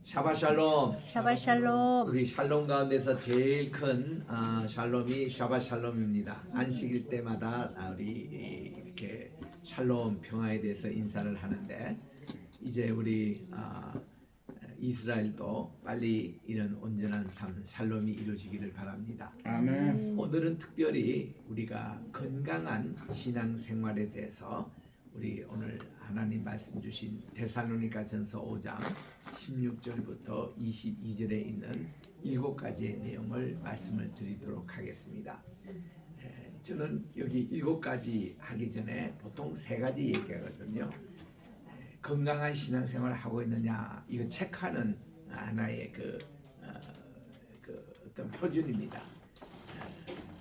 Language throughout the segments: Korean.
샤바샬롬. 샤바샬롬. 우리 샬롬 가운데서 제일 큰 샬롬이 샤바샬롬입니다. 안식일 때마다 우리 이렇게 샬롬 평화에 대해서 인사를 하는데 이제 우리 이스라엘도 빨리 이런 온전한 참 샬롬이 이루어지기를 바랍니다. 아멘. 오늘은 특별히 우리가 건강한 신앙 생활에 대해서 우리 오늘 하나님 말씀 주신 데살로니가전서 5장 16절부터 22절에 있는 7가지의 내용을 말씀을 드리도록 하겠습니다. 저는 여기 7가지 하기 전에 보통 3가지 얘기하거든요. 건강한 신앙생활을 하고 있느냐 이거 체크하는 하나의 그 어떤 표준입니다.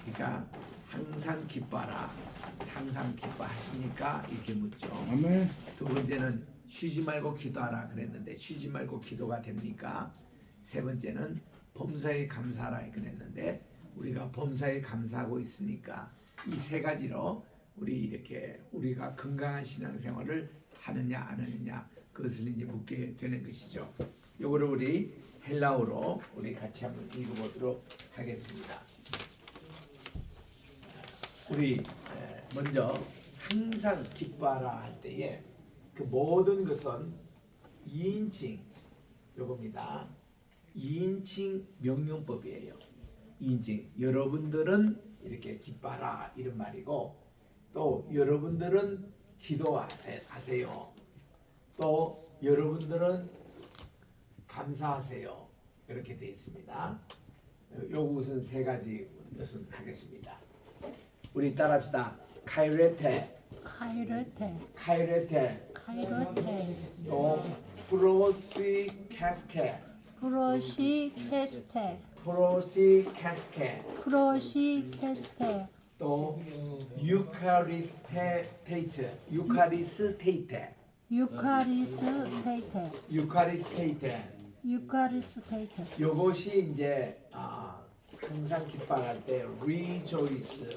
그러니까 항상 기뻐하라. 항상 기뻐하시니까 이렇게 묻죠. 아멘. 두 번째는 쉬지 말고 기도하라 그랬는데 쉬지 말고 기도가 됩니까? 세 번째는 범사에 감사하라 그랬는데 우리가 범사에 감사하고 있으니까 이 3가지로 우리가 건강한 신앙생활을 하느냐 안 하느냐 그것을 이제 묻게 되는 것이죠. 요거를 우리 헬라어로 우리 같이 한번 읽어보도록 하겠습니다. 우리 먼저 항상 기뻐하라 할 때에 그 모든 것은 2인칭 요겁니다. 2인칭 명령법이에요. 2인칭 여러분들은 이렇게 기뻐하라 이런 말이고 또 여러분들은 기도하세요. 또 여러분들은 감사하세요. 이렇게 되어 있습니다. 요것은 3가지 것은 하겠습니다. 우리 따라합시다. 카이레테, 카이레테, 또 프로시캐스케, 프로시캐스테, 또 유카리스테이트, 요것이 이제 항상 기뻐할 때 rejoice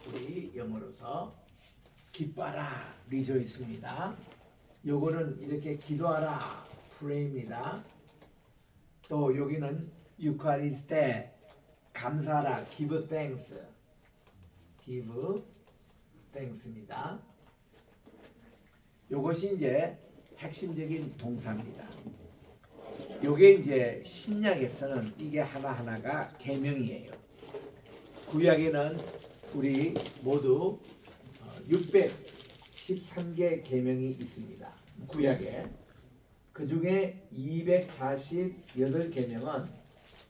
우리 영어로서 기뻐라 rejoice입니다. 요거는 이렇게 기도하라 pray입니다. 또 여기는 유카리스테 감사하라 give thanks입니다. 요것이 이제 핵심적인 동사입니다. 요게 이제 신약에서는 이게 하나하나가 계명이에요. 구약에는 우리 모두 613개 계명이 있습니다. 구약에 그 중에 248계명은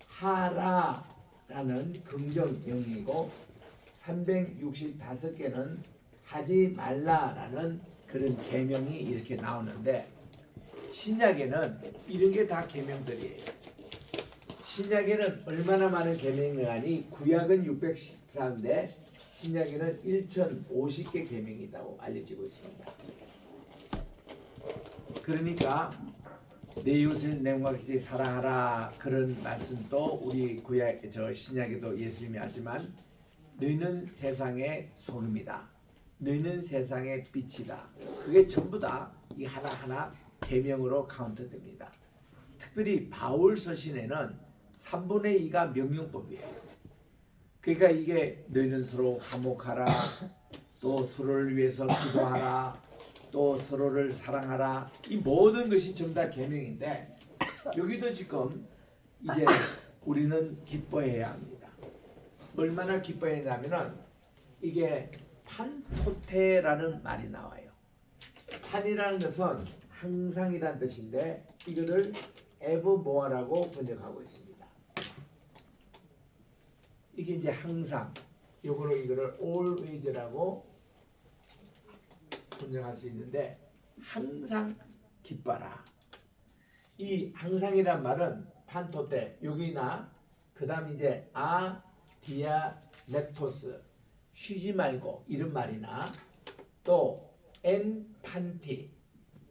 하라라는 긍정 명령이고 365개는 하지 말라라는 그런 계명이 이렇게 나오는데 신약에는 이런 게 다 계명들이에요. 신약에는 얼마나 많은 계명이 나니 구약은 614인데 신약에는 1050개 계명이 있다고 알려지고 있습니다. 그러니까 내 이웃을 내 몸과 같이 사랑하라 그런 말씀도 우리 구약 신약에도 예수님이 하지만 너희는 세상의 소금이다. 너희는 세상의 빛이다. 그게 전부 다 이 하나하나 계명으로 카운트됩니다. 특별히 바울 서신에는 3분의 2가 명령법이에요. 그러니까 이게 너희는 서로 화목하라, 또 서로를 위해서 기도하라, 또 서로를 사랑하라. 이 모든 것이 전부 다 계명인데 여기도 지금 이제 우리는 기뻐해야 합니다. 얼마나 기뻐해야 하냐면은 이게 판토테라는 말이 나와요. 판이라는 것은 항상이란 뜻인데 이거를 evermore라고 번역하고 있습니다. 이게 이제 항상 요거로 이거를 always라고 번역할 수 있는데 항상 기뻐라. 이 항상이란 말은 판토테 여기나 그다음 이제 디아렉토스 쉬지 말고 이런 말이나 또 엔판티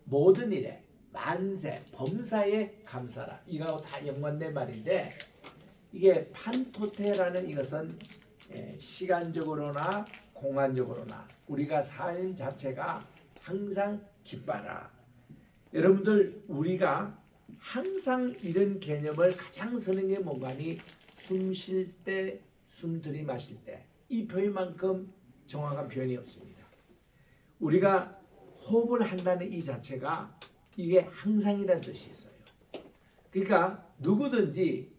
모든 일에 만세 범사에 감사라 이거하고 다 연관된 말인데 이게 판토테라는 이것은 시간적으로나 공간적으로나 우리가 삶 자체가 항상 기뻐라. 여러분들 우리가 항상 이런 개념을 가장 쓰는 게 뭔가니 숨 쉴 때, 숨 들이마실 때 이 표현만큼 정확한 표현이 없습니다. 우리가 호흡을 한다는 이 자체가 이게 항상이라는 뜻이 있어요. 그러니까 누구든지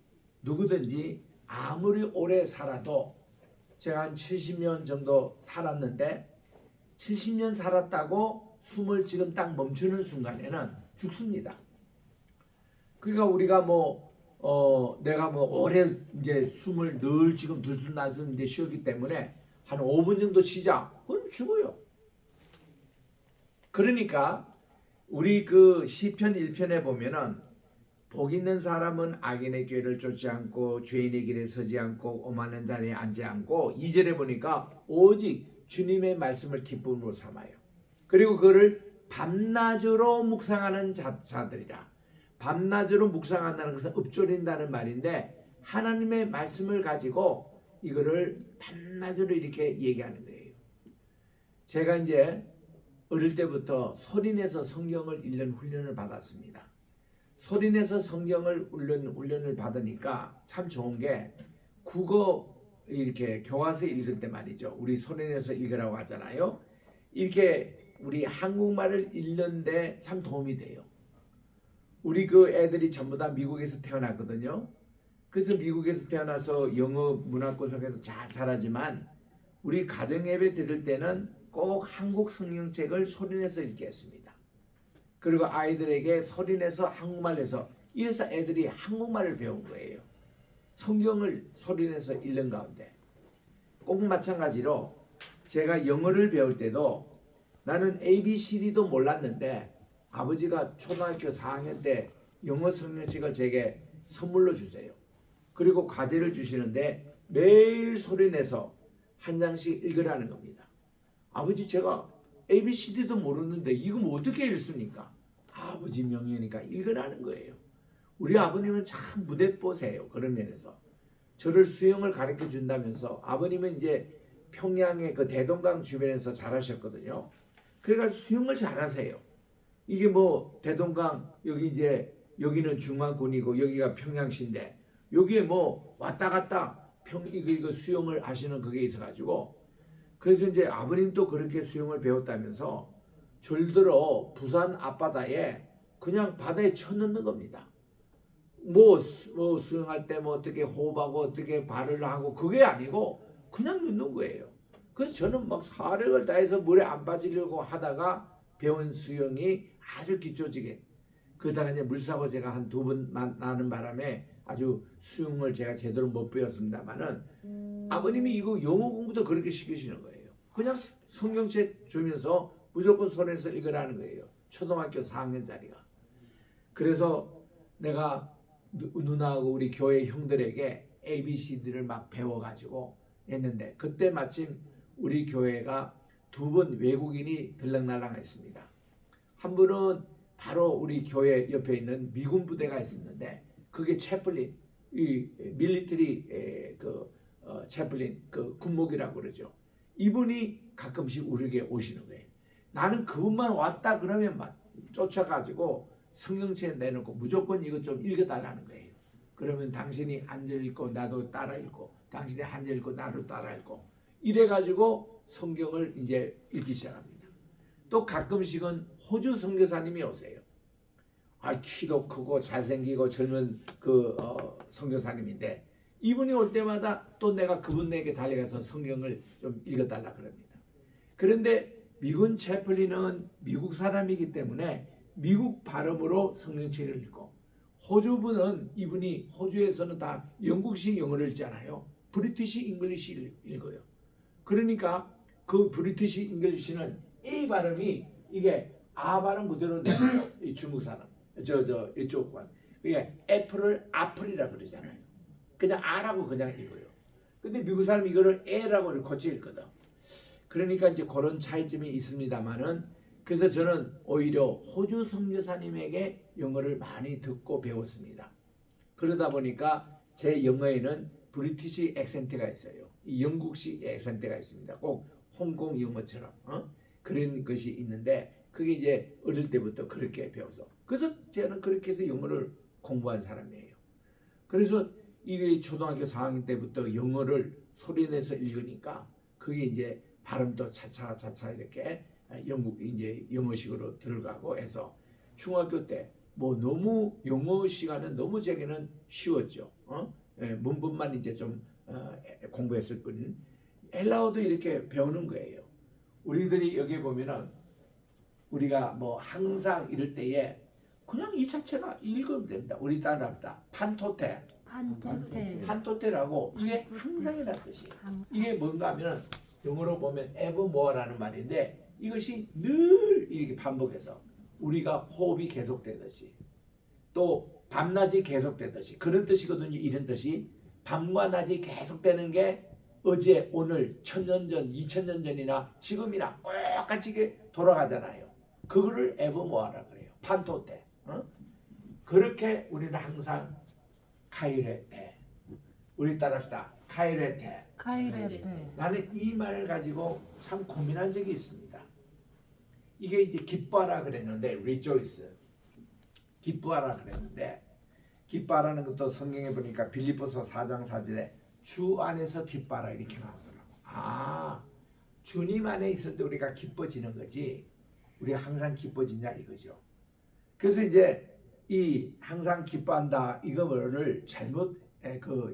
아무리 오래 살아도 제가 한 70년 정도 살았는데 70년 살았다고 숨을 지금 딱 멈추는 순간에는 죽습니다. 그러니까 우리가 내가 오래 이제 숨을 늘 지금 들숨날숨 이제 쉬었기 때문에 한 5분 정도 쉬자. 그럼 죽어요. 그러니까 우리 그 시편 1편에 보면은 복 있는 사람은 악인의 꾀를 쫓지 않고 죄인의 길에 서지 않고 오만한 자리에 앉지 않고 2절에 보니까 오직 주님의 말씀을 기쁨으로 삼아요. 그리고 그거를 밤낮으로 묵상하는 자들이라. 밤낮으로 묵상한다는 것은 읊조린다는 말인데 하나님의 말씀을 가지고 이거를 밤낮으로 이렇게 얘기하는 거예요. 제가 이제 어릴 때부터 소리내서 성경을 읽는 훈련을 받았습니다. 소리내서 성경을 훈련을 받으니까 참 좋은 게 국어 이렇게 교과서 읽을 때 말이죠. 우리 소리내서 읽으라고 하잖아요. 이렇게 우리 한국말을 읽는데 참 도움이 돼요. 우리 그 애들이 전부 다 미국에서 태어났거든요. 그래서 미국에서 태어나서 영어 문화권 속에서 잘 자라지만 우리 가정 예배 드릴 때는 꼭 한국 성경책을 소리내서 읽게 했습니다. 그리고 아이들에게 소리내서 한국말에서 이래서 애들이 한국말을 배운 거예요. 성경을 소리내서 읽는 가운데 꼭 마찬가지로 제가 영어를 배울 때도 나는 ABCD도 몰랐는데 아버지가 초등학교 4학년 때 영어 성경책을 제게 선물로 주세요. 그리고 과제를 주시는데 매일 소리내서 한 장씩 읽으라는 겁니다. 아버지 제가 ABCD도 모르는데 이거 뭐 어떻게 읽습니까? 아버지 명령이니까 읽으라는 거예요. 우리 아버님은 참 무대뽀세요. 그런 면에서. 저를 수영을 가르쳐 준다면서 아버님은 이제 평양의 그 대동강 주변에서 자라셨거든요. 그래가지고 수영을 잘하세요. 이게 뭐 대동강 여기 이제 여기는 중앙군이고 여기가 평양시인데 여기에 뭐 왔다 갔다 이거 수영을 하시는 그게 있어가지고 그래서 이제 아버님도 그렇게 수영을 배웠다면서 절들어 부산 앞바다에 그냥 바다에 쳐넣는 겁니다. 뭐 수영할 때 뭐 어떻게 호흡하고 어떻게 발을 하고 그게 아니고 그냥 넣는 거예요. 그래서 저는 막 사력을 다해서 물에 안 빠지려고 하다가 배운 수영이 아주 기초적인 그러다가 이제 물사고 제가 한 2번 나는 바람에 아주 수영을 제가 제대로 못 배웠습니다만은 아버님이 이거 영어 공부도 그렇게 시키시는 거예요. 그냥 성경책 주면서 무조건 손에서 읽으라는 거예요. 초등학교 4학년짜리가. 그래서 내가 누나하고 우리 교회 형들에게 ABCD를 막 배워가지고 했는데 그때 마침 우리 교회가 2번 외국인이 들락날락했습니다. 한 분은 바로 우리 교회 옆에 있는 미군 부대가 있었는데 그게 채플린, 이 밀리터리 채플린 그 군목이라고 그러죠. 이분이 가끔씩 우리에게 오시는 거예요. 나는 그분만 왔다 그러면 막 쫓아가지고 성경책 내놓고 무조건 이거 좀 읽어달라는 거예요. 그러면 당신이 한 절 읽고 나도 따라 읽고 당신이 한 절 읽고 나도 따라 읽고 이래가지고 성경을 이제 읽기 시작합니다. 또 가끔씩은 호주 선교사님이 오세요. 키도 크고 잘생기고 젊은 선교사님인데 이분이 올 때마다 또 내가 그분에게 달려가서 성경을 좀 읽어달라 그럽니다. 그런데 미군 채플린은 미국 사람이기 때문에 미국 발음으로 성경책을 읽고 호주분은 이분이 호주에서는 다 영국식 영어를 읽잖아요. 브리티시 잉글리시 읽어요. 그러니까 그 브리티시 잉글리시는 A 발음이 이게 아 발음 그대로 내요. 이 중국 사람 이쪽 관 이게 애플을 아플이라 그러잖아요. 그냥 아라고 그냥 읽어요. 근데 미국 사람이 이거를 에라고 고쳐 읽거든. 그러니까 이제 그런 차이점이 있습니다만은 그래서 저는 오히려 호주 선교사님에게 영어를 많이 듣고 배웠습니다. 그러다 보니까 제 영어에는 브리티시 액센트가 있어요. 이 영국식 액센트가 있습니다. 꼭 홍콩 영어처럼 그런 것이 있는데 그게 이제 어릴 때부터 그렇게 배워서 그래서 저는 그렇게 해서 영어를 공부한 사람이에요. 그래서 이게 초등학교 4학년 때부터 영어를 소리내서 읽으니까 그게 이제 발음도 차차 이렇게 영국 이제 영어식으로 들어가고 해서 중학교 때 뭐 너무 영어 시간은 너무 제게는 쉬웠죠. 문법만 이제 좀 공부했을 뿐 헬라어도 이렇게 배우는 거예요. 우리들이 여기 보면은 우리가 뭐 항상 이럴 때에 그냥 이 자체가 읽으면 됩니다. 우리 따라합니다. 판토테. 판토테라고 이게 항상이라는 뜻이. 이게 뭔가 하면은 영어로 보면 evermore라는 말인데 이것이 늘 이렇게 반복해서 우리가 호흡이 계속되듯이 또 밤낮이 계속되듯이 그런 뜻이거든요. 이런 뜻이 밤과 낮이 계속되는 게 어제 오늘 1000년 전 2000년 전이나 지금이나 똑같이 돌아가잖아요. 그거를 evermore라 그래요. 판토테. 그렇게 우리는 항상 카이레테. 우리 따라합시다. 카이레테. 나는 이 말을 가지고 참 고민한 적이 있습니다. 이게 이제 기뻐하라 그랬는데 rejoice. 기뻐하라 그랬는데 기뻐하라는 것도 성경에 보니까 빌립보서 4장 4절에 주 안에서 기뻐하라 이렇게 나오더라고. 주님 안에 있을 때 우리가 기뻐지는 거지 우리가 항상 기뻐지냐 이거죠. 그래서 이제 이 항상 기뻐한다 이거를 잘못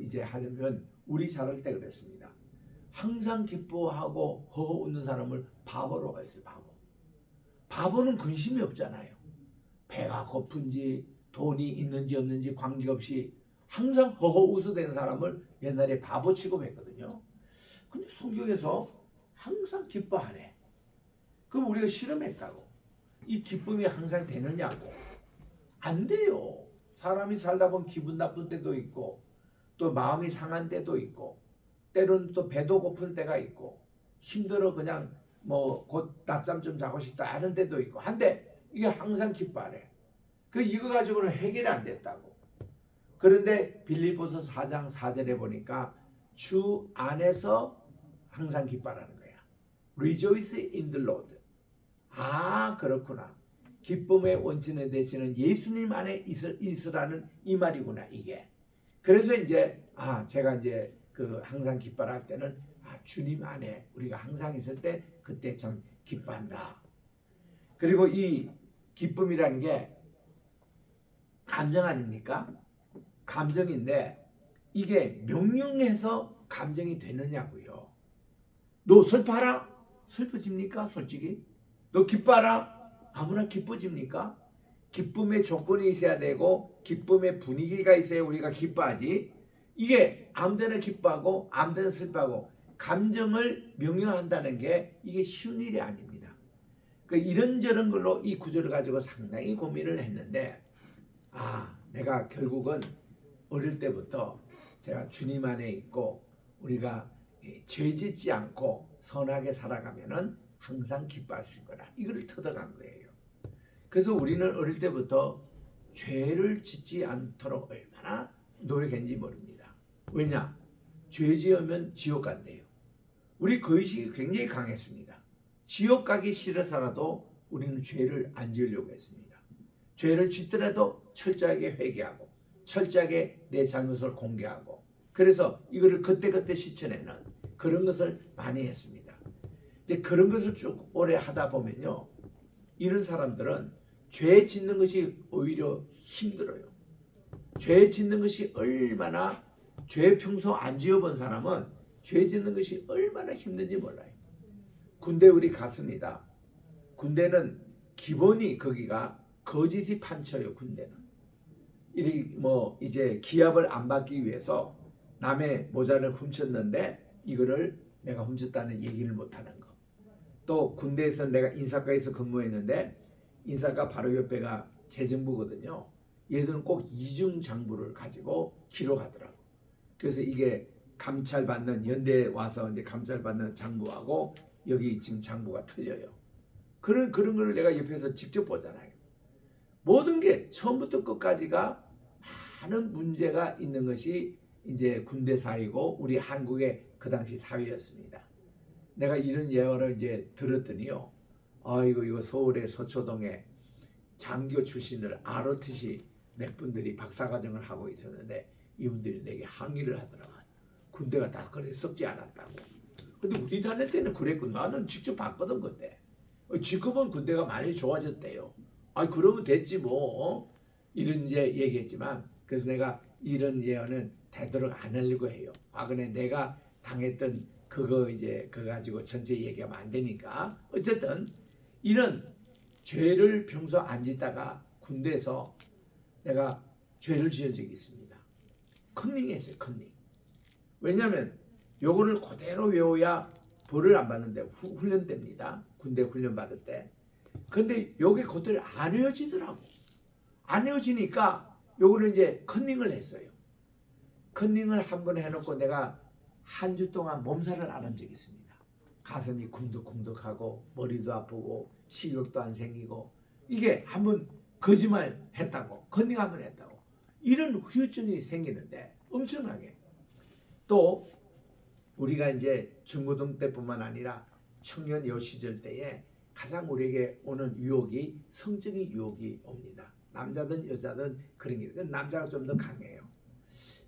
이제 하려면 우리 자랄 때 그랬습니다. 항상 기뻐하고 허허 웃는 사람을 바보로 했어요. 바보는 근심이 없잖아요. 배가 고픈지 돈이 있는지 없는지 관계없이 항상 허허 웃어대는 사람을 옛날에 바보 취급했거든요. 근데 성경에서 항상 기뻐하래. 그럼 우리가 실험했다고. 이 기쁨이 항상 되느냐고. 안 돼요. 사람이 살다 보면 기분 나쁠 때도 있고 또 마음이 상한 때도 있고 때로는 또 배도 고플 때가 있고 힘들어 그냥 뭐 곧 낮잠 좀 자고 싶다 하는 때도 있고 한데 이게 항상 기뻐하래. 이거 가지고는 해결이 안 됐다고. 그런데 빌립보서 4장 4절에 보니까 주 안에서 항상 기뻐하라는 거야. Rejoice in the Lord. 그렇구나. 기쁨의 원천에 되시는 예수님 안에 있으라는 이 말이구나 이게. 그래서 이제 제가 이제 항상 기뻐라 할 때는 주님 안에 우리가 항상 있을 때 그때 참 기뻐한다. 그리고 이 기쁨이라는 게 감정 아닙니까? 감정인데 이게 명령해서 감정이 되느냐고요. 너 슬퍼하라? 슬퍼집니까? 솔직히? 너 기뻐하라? 아무나 기뻐집니까? 기쁨의 조건이 있어야 되고 기쁨의 분위기가 있어야 우리가 기뻐하지. 이게 아무데나 기뻐하고 아무데나 슬퍼하고 감정을 명령한다는 게 이게 쉬운 일이 아닙니다. 이런저런 걸로 이 구절을 가지고 상당히 고민을 했는데 내가 결국은 어릴 때부터 제가 주님 안에 있고 우리가 죄 짓지 않고 선하게 살아가면은 항상 기뻐할 수 있구나. 이걸 터득한 거예요. 그래서 우리는 어릴 때부터 죄를 짓지 않도록 얼마나 노력했는지 모릅니다. 왜냐? 죄 지으면 지옥 간대요. 우리 그 의식이 굉장히 강했습니다. 지옥 가기 싫어서라도 우리는 죄를 안 지으려고 했습니다. 죄를 짓더라도 철저하게 회개하고 철저하게 내 잘못을 공개하고 그래서 이거를 그때그때 실천해는 그런 것을 많이 했습니다. 이제 그런 것을 쭉 오래 하다 보면요. 이런 사람들은 죄 짓는 것이 오히려 힘들어요. 죄 짓는 것이 얼마나 죄 평소 안 지어본 사람은 죄 짓는 것이 얼마나 힘든지 몰라요. 군대 우리 갔습니다. 군대는 기본이 거기가 거짓이 판쳐요. 군대는 이제 기합을 안 받기 위해서 남의 모자를 훔쳤는데 이거를 내가 훔쳤다는 얘기를 못하는 거. 또 군대에서 내가 인사과에서 근무했는데 인사과 바로 옆에가 재정부거든요. 얘들은 꼭 이중 장부를 가지고 기록하더라고. 그래서 이게 감찰받는 연대 와서 이제 감찰받는 장부하고 여기 지금 장부가 틀려요. 그런 걸 내가 옆에서 직접 보잖아요. 모든 게 처음부터 끝까지가 많은 문제가 있는 것이 이제 군대 사회고 우리 한국의 그 당시 사회였습니다. 내가 이런 예화를 이제 들었더니요. 이거 서울의 서초동에 장교 출신을 아르트시 몇 분들이 박사과정을 하고 있었는데 이분들이 내게 항의를 하더라고요. 군대가 다 그래 썩지 않았다고. 근데 우리 다닐 때는 그랬고 나는 직접 봤거든 그때. 지금은 군대가 많이 좋아졌대요. 아 그러면 됐지 뭐. 이런 이제 얘기했지만 그래서 내가 이런 예언은 되도록 안 하려고 해요. 근데 내가 당했던 그거 이제 그거 가지고 전체 얘기하면 안 되니까 어쨌든 이런 죄를 평소 안 짓다가 군대에서 내가 죄를 지은 적이 있습니다. 컨닝했어요. 컨닝. 왜냐하면 요거를 그대로 외워야 벌을 안 받는데 훈련 때입니다. 군대 훈련 받을 때. 근데 요게 그대로 안 외워지더라고. 안 외워지니까 요거를 이제 컨닝을 했어요. 컨닝을 한번 해놓고 내가 한 주 동안 몸살을 앓은 적이 있습니다. 가슴이 쿵덕쿵덕하고 머리도 아프고 식욕도 안 생기고 이게 한번 거짓말 했다고 컨닝 한번 했다고 이런 후유증이 생기는데 엄청나게 또 우리가 이제 중고등 때뿐만 아니라 청년 요 시절 때에 가장 우리에게 오는 유혹이 성적인 유혹이 옵니다. 남자든 여자든 그런 게 남자가 좀 더 강해요.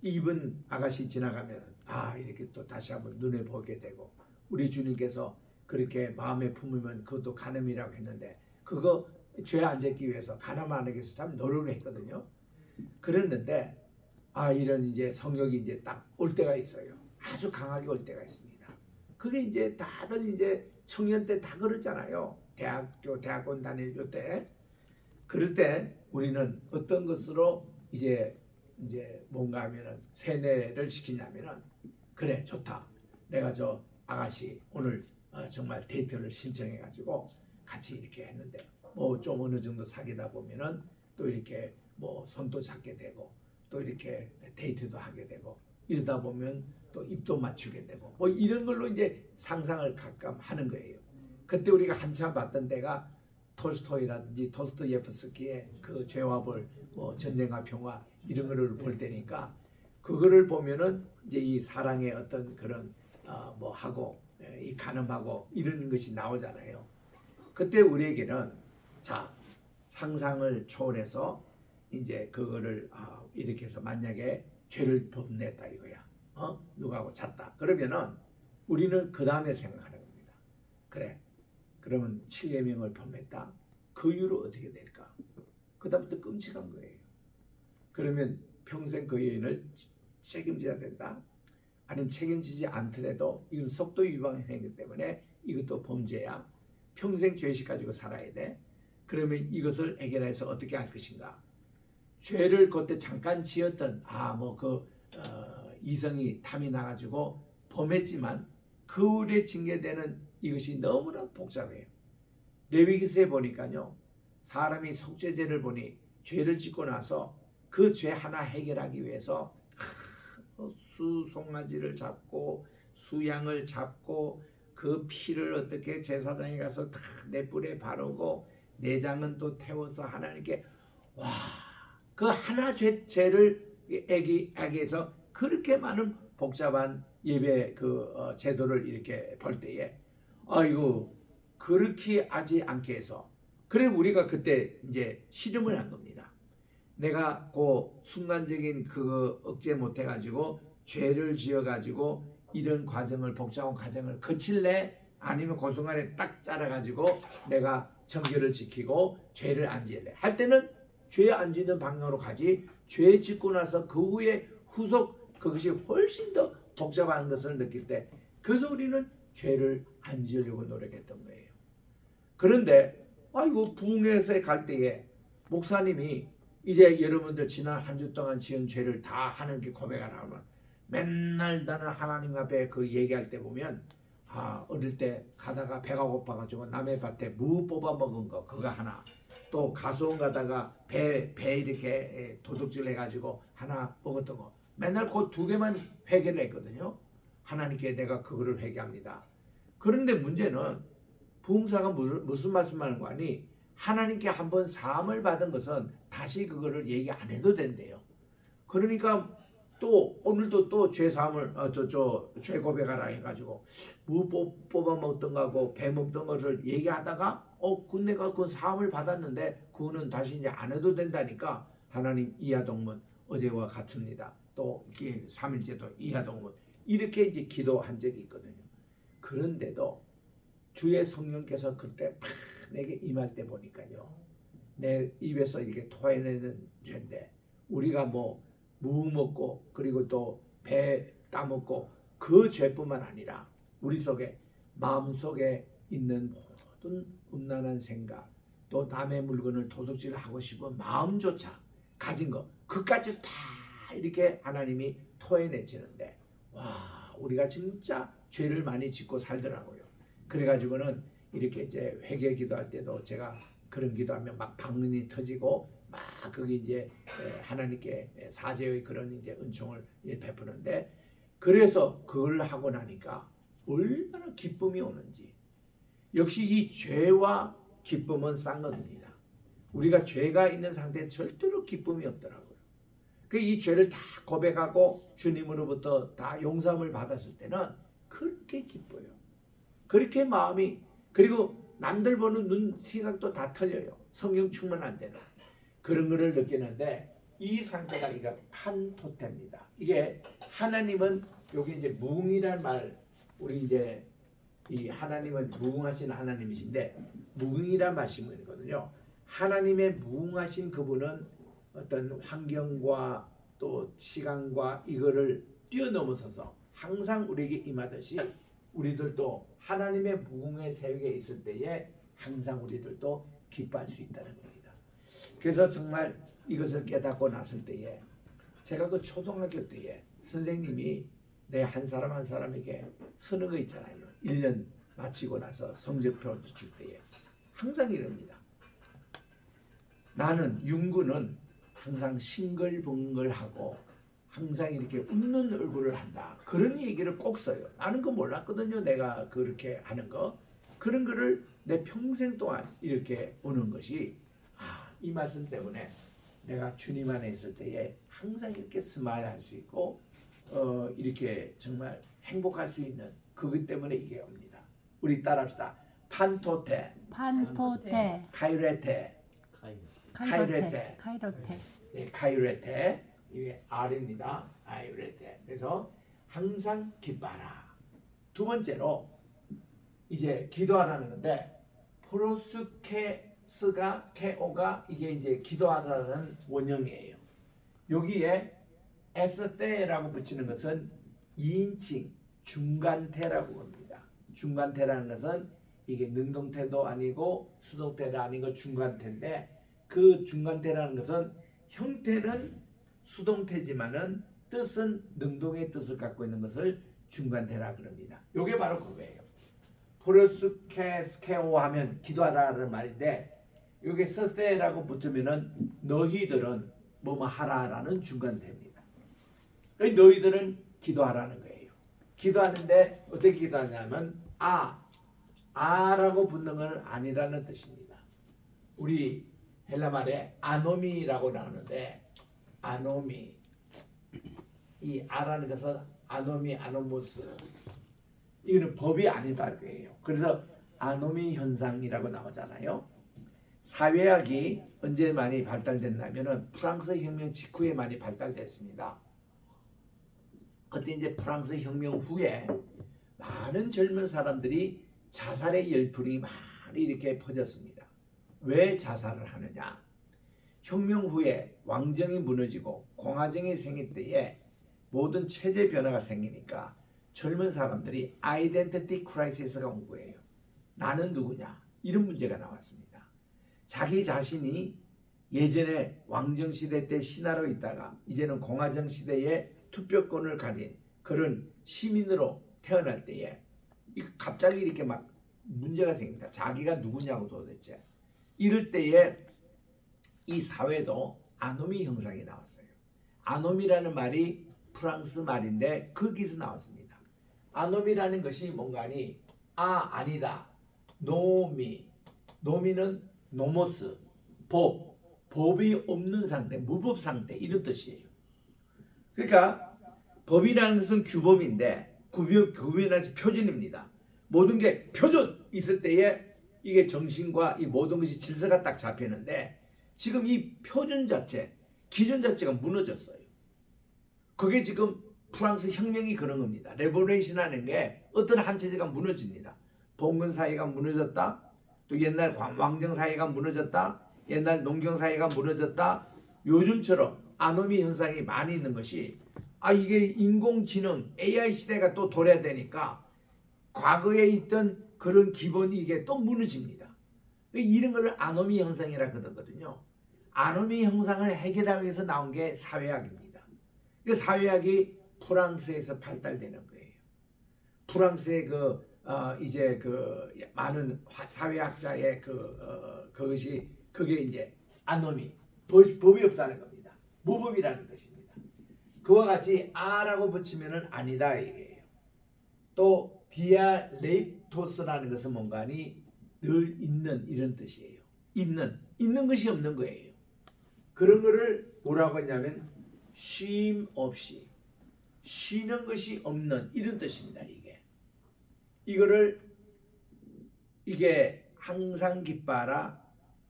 이분 아가씨 지나가면 이렇게 또 다시 한번 눈에 보게 되고 우리 주님께서 그렇게 마음에 품으면 그것도 간음이라고 했는데 그거 죄 안 짓기 위해서 간음 안 하기 위해서 참 노력을 했거든요. 그랬는데 이런 이제 성욕이 이제 딱 올 때가 있어요. 아주 강하게 올 때가 있습니다. 그게 이제 다들 이제 청년 때 다 그렇잖아요. 대학원 다닐 때 그럴 때 우리는 어떤 것으로 이제 뭔가 하면은 세뇌를 시키냐면은 그래 좋다. 내가 저 아가씨 오늘 정말 데이트를 신청해 가지고 같이 이렇게 했는데 뭐 좀 어느 정도 사귀다 보면은 또 이렇게 뭐 손도 잡게 되고 또 이렇게 데이트도 하게 되고 이러다 보면 또 입도 맞추게 되고 뭐 이런 걸로 이제 상상을 가끔 하는 거예요. 그때 우리가 한참 봤던 때가 톨스토이라든지 도스토예프스키의 그 죄와 벌, 뭐 전쟁과 평화 이런 거를 볼 때니까 그거를 보면은 이제 이 사랑의 어떤 그런 뭐 하고 이 간음하고 이런 것이 나오잖아요. 그때 우리에게는 자 상상을 초월해서 이제 그거를 이렇게 해서 만약에 죄를 범냈다 이거야. 누구하고 잤다. 그러면은 우리는 그 다음에 생각하는 겁니다. 그래. 그러면 7계명을 범했다. 그 이후로 어떻게 될까? 그다음부터 끔찍한 거예요. 그러면 평생 그 여인을 책임져야 된다. 아니면 책임지지 않더라도 이건 속도 위반 행위 때문에 이것도 범죄야. 평생 죄식 가지고 살아야 돼. 그러면 이것을 해결해서 어떻게 할 것인가? 죄를 그때 잠깐 지었던 이성이 탐이 나가지고 범했지만 그 후에 징계되는 이것이 너무나 복잡해요. 레위기서에 보니까요. 사람이 속죄죄를 보니 죄를 짓고 나서 그 죄 하나 해결하기 위해서 수송아지를 잡고 수양을 잡고 그 피를 어떻게 제사장에 가서 다 내 뿔에 바르고 내장은 또 태워서 하나님께 그 하나 죄를 애기해서 그렇게 많은 복잡한 예배 제도를 이렇게 볼 때에 이거 그렇게 하지 않게 해서 그래 우리가 그때 이제 실험을 한 겁니다. 내가 그 순간적인 그거 억제 못 해가지고 죄를 지어가지고 이런 과정을 복잡한 과정을 거칠래 아니면 그 순간에 딱 잘라가지고 내가 정결을 지키고 죄를 안 지을래 할 때는 죄 안 짓는 방향으로 가지 죄 짓고 나서 그 후에 후속 그것이 훨씬 더 복잡한 것을 느낄 때 그래서 우리는 죄를 안 지으려고 노력했던 거예요. 그런데 부흥회에 갈 때에 목사님이 이제 여러분들 지난 한 주 동안 지은 죄를 다 하나님께 고백하라면 맨날 나는 하나님 앞에 그 얘기할 때 보면 어릴 때 가다가 배가 고파가지고 남의 밭에 무 뽑아 먹은 거 그거 하나 또 가수원 가다가 배 이렇게 도둑질 해가지고 하나 먹었던 거 맨날 그 두 개만 회개를 했거든요. 하나님께 내가 그거를 회개합니다. 그런데 문제는 부흥사가 무슨 말씀하는 거 아니 하나님께 한번 사함을 받은 것은 다시 그거를 얘기 안 해도 된대요. 그러니까 또 오늘도 또 죄사함을 죄 고백하라 해가지고 무 뽑아 먹던 거하고 배 먹던 것을 얘기하다가 내가 그 사함을 받았는데 그거는 다시 이제 안 해도 된다니까 하나님 이하동문 어제와 같습니다. 또 이렇게 3일째도 이하동문 이렇게 이제 기도한 적이 있거든요. 그런데도 주의 성령께서 그때 팍 내게 임할 때 보니까요. 내 입에서 이렇게 토해내는 죄인데 우리가 뭐 무 먹고 그리고 또 배 따먹고 그 죄뿐만 아니라 우리 속에 마음속에 있는 모든 음란한 생각 또 남의 물건을 도둑질하고 싶은 마음조차 가진 거 그까지 다 이렇게 하나님이 토해내치는데 와 우리가 진짜 죄를 많이 짓고 살더라고요. 그래가지고는 이렇게 이제 회개 기도할 때도 제가 그런 기도하면 막 방언이 터지고 막 거기 이제 하나님께 사죄의 그런 이제 은총을 베푸는데 그래서 그걸 하고 나니까 얼마나 기쁨이 오는지 역시 이 죄와 기쁨은 쌍거듭니다. 우리가 죄가 있는 상태에 절대로 기쁨이 없더라고요. 이 죄를 다 고백하고 주님으로부터 다 용서함을 받았을 때는 그렇게 기뻐요. 그렇게 마음이 그리고 남들 보는 눈 시각도 다 틀려요. 성령 충만할 때는 그런 거를 느끼는데 이 상태가 이게 판토테입니다. 이게 하나님은 여기 이제 무궁이란 말 우리 이제 이 하나님은 무궁하신 하나님이신데 무궁이란 말씀이거든요. 하나님의 무궁하신 그분은 어떤 환경과 또 시간과 이거를 뛰어넘어서서 항상 우리에게 임하듯이 우리들도 하나님의 무궁의 세계에 있을 때에 항상 우리들도 기뻐할 수 있다는 겁니다. 그래서 정말 이것을 깨닫고 났을 때에 제가 그 초등학교 때에 선생님이 내 한 사람 한 사람에게 쓰는 거 있잖아요. 1년 마치고 나서 성적표 줄 때에 항상 이럽니다. 나는 윤구는 항상 싱글벙글하고 항상 이렇게 웃는 얼굴을 한다. 그런 얘기를 꼭 써요. 나는 그거 몰랐거든요. 내가 그렇게 하는 거. 그런 거를 내 평생 동안 이렇게 보는 것이 이 말씀 때문에 내가 주님 안에 있을 때에 항상 이렇게 스마일 할 수 있고 이렇게 정말 행복할 수 있는 그것 때문에 이게 옵니다. 우리 따라합시다. 판토테, 판토테, 카이레테, 카이로테, 카이로테. 네, 카이레테 이게 R입니다. 카이레테. 그래서 항상 기뻐하라. 두 번째로 이제 기도하라는 건데 프로스케스가 케오가 이게 이제 기도하라는 원형이에요. 여기에 에스테라고 붙이는 것은 2인칭 중간태라고 합니다. 중간태라는 것은 이게 능동태도 아니고 수동태도 아니고 중간태인데 그 중간태라는 것은 형태는 수동태지만은 뜻은 능동의 뜻을 갖고 있는 것을 중간태라 그럽니다. 이게 바로 그거예요. 프로스케스케오 하면 기도하라는 말인데 여기 서세라고 붙으면은 너희들은 뭐뭐 하라라는 중간태입니다. 너희들은 기도하라는 거예요. 기도하는데 어떻게 기도하냐면 아라고 붙는 건 아니라는 뜻입니다. 우리 헬라 말에 아노미라고 나오는데 아노미 이 아라는 것은 아노미 아노모스 이거는 법이 아니다 그예요. 그래서 아노미 현상이라고 나오잖아요. 사회학이 언제 많이 발달됐냐면은 프랑스 혁명 직후에 많이 발달됐습니다. 그때 이제 프랑스 혁명 후에 많은 젊은 사람들이 자살의 열풍이 많이 이렇게 퍼졌습니다. 왜 자살을 하느냐? 혁명 후에 왕정이 무너지고 공화정이 생길 때에 모든 체제 변화가 생기니까 젊은 사람들이 아이덴티티 크라이시스가 온 거예요. 나는 누구냐? 이런 문제가 나왔습니다. 자기 자신이 예전에 왕정 시대 때 신하로 있다가 이제는 공화정 시대에 투표권을 가진 그런 시민으로 태어날 때에 갑자기 이렇게 막 문제가 생깁니다. 자기가 누구냐고 도대체. 이럴 때에 이 사회도 아노미 현상이 나왔어요. 아노미라는 말이 프랑스 말인데 거기서 나왔습니다. 아노미라는 것이 뭔가니 아니다. 노미는 노모스 법이 없는 상태, 무법 상태 이런 뜻이에요. 그러니까 법이라는 것은 규범인데 규범이라는 표준입니다. 모든 게 표준 있을 때에 이게 정신과 이 모든 것이 질서가 딱 잡히는데 지금 이 표준 자체, 기준 자체가 무너졌어요. 그게 지금 프랑스 혁명이 그런 겁니다. 레보레이션하는 게 어떤 한 체제가 무너집니다. 봉건 사회가 무너졌다. 또 옛날 왕정 사회가 무너졌다. 옛날 농경 사회가 무너졌다. 요즘처럼 아노미 현상이 많이 있는 것이 이게 인공지능 AI 시대가 또 돌아야 되니까 과거에 있던 그런 기본이 이게 또 무너집니다. 이런 걸 아노미 현상이라 그러거든요. 아노미 현상을 해결하기 위해서 나온 게 사회학입니다. 그 사회학이 프랑스에서 발달되는 거예요. 프랑스의 이제 많은 사회학자의 그게 이제 아노미 법이 없다는 겁니다. 무법이라는 뜻입니다. 그와 같이 아라고 붙이면은 아니다 이게요. 또 디아레이토스라는 것은 뭔가니 늘 있는 이런 뜻이에요. 있는 것이 없는 거예요. 그런 거를 뭐라고 했냐면 쉼 없이 쉬는 것이 없는 이런 뜻입니다. 이게 항상 기뻐하라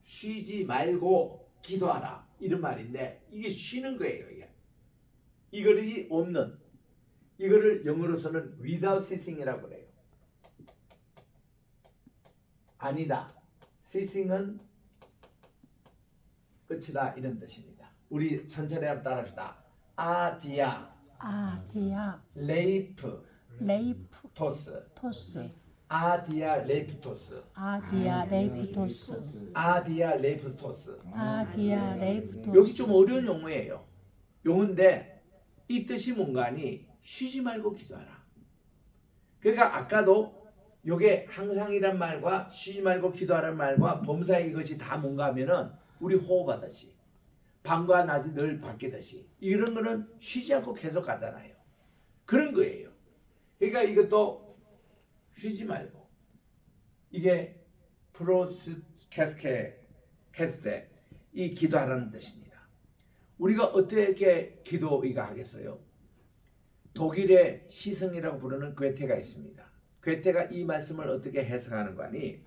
쉬지 말고 기도하라 이런 말인데 이게 쉬는 거예요. 이거를 없는 이거를 영어로서는 without ceasing이라고 그래요. 아니다. ceasing은 끝이다 이런 뜻입니다. 우리 천천히 한번 따라합시다. 아디아 레이프 토스 토스 아디아 레이프토스 여기 좀 어려운 용어예요. 용어인데 이 뜻이 뭔가니 쉬지 말고 기도하라. 그러니까 아까도 요게 항상이란 말과 쉬지 말고 기도하라는 말과 범사에 이것이 다 뭔가 하면은 우리 호흡하듯이 밤과 낮이 늘 바뀌듯이 이런 거는 쉬지 않고 계속 가잖아요. 그런 거예요. 그러니까 이것도 쉬지 말고 이게 프로스캐스테 이 기도하라는 뜻입니다. 우리가 어떻게 기도가 하겠어요? 독일의 시승이라고 부르는 괴테가 있습니다. 괴테가 이 말씀을 어떻게 해석하는 거니?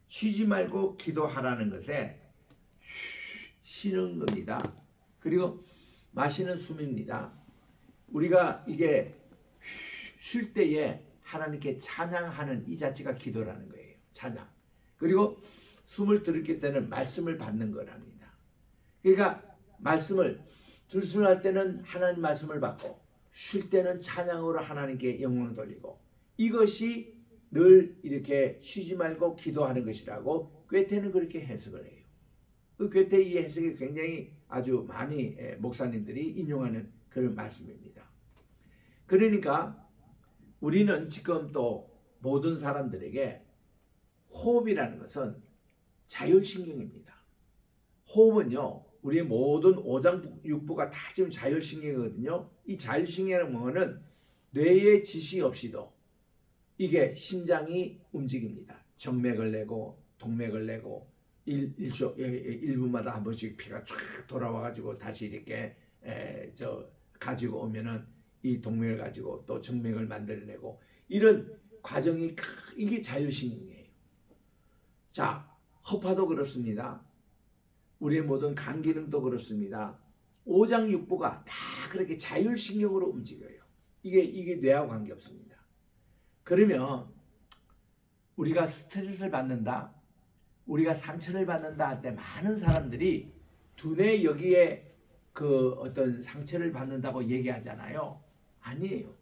쉬지 말고 기도하라는 것에 쉬는 겁니다. 그리고 마시는 숨입니다. 우리가 이게 쉴 때에 하나님께 찬양하는 이 자체가 기도라는 거예요. 찬양. 그리고 숨을 들이킬 때는 말씀을 받는 거랍니다. 그러니까 말씀을 들숨할 때는 하나님 말씀을 받고 쉴 때는 찬양으로 하나님께 영광을 돌리고 이것이 늘 이렇게 쉬지 말고 기도하는 것이라고 괴테는 그렇게 해석을 해요. 그 괴테 이 해석이 굉장히 아주 많이 목사님들이 인용하는 그런 말씀입니다. 그러니까 우리는 지금 또 모든 사람들에게 호흡이라는 것은 자율신경입니다. 호흡은요, 우리의 모든 오장육부가 다 지금 자율신경이거든요. 이 자율신경이라는 거는 뇌의 지시 없이도 이게 심장이 움직입니다. 정맥을 내고 동맥을 내고 1분마다 한 번씩 피가 쫙 돌아와가지고 다시 이렇게 가지고 오면은 이 동맥을 가지고 또 정맥을 만들어내고 이런 과정이 이게 자율신경이에요. 자, 허파도 그렇습니다. 우리의 모든 간 기능도 그렇습니다. 오장육부가 다 그렇게 자율신경으로 움직여요. 이게 뇌하고 관계없습니다. 그러면 우리가 스트레스를 받는다, 우리가 상처를 받는다 할 때 많은 사람들이 두뇌 여기에 어떤 상처를 받는다고 얘기하잖아요. 아니에요.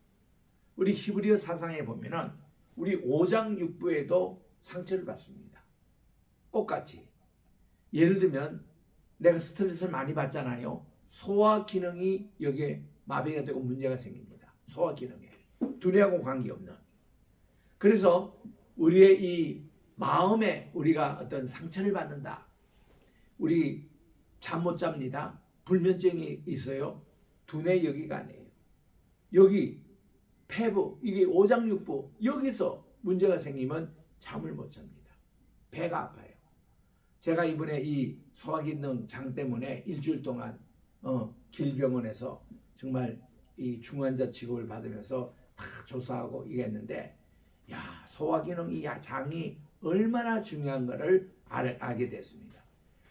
우리 히브리어 사상에 보면은 우리 오장육부에도 상처를 받습니다. 똑같이. 예를 들면 내가 스트레스를 많이 받잖아요. 소화 기능이 여기에 마비가 되고 문제가 생깁니다. 소화 기능에. 두뇌하고 관계없는. 그래서 우리의 이 마음에 우리가 어떤 상처를 받는다. 우리 잠 못 잡니다. 불면증이 있어요. 두뇌 여기가 아니에요. 여기 폐부, 이게 오장육부 여기서 문제가 생기면 잠을 못 잡니다. 배가 아파요. 제가 이번에 이 소화기능 장 때문에 일주일 동안 길병원에서 정말 이 중환자 취급을 받으면서 다 조사하고 이게 했는데 소화기능 이 장이 얼마나 중요한 것을 알게 됐습니다.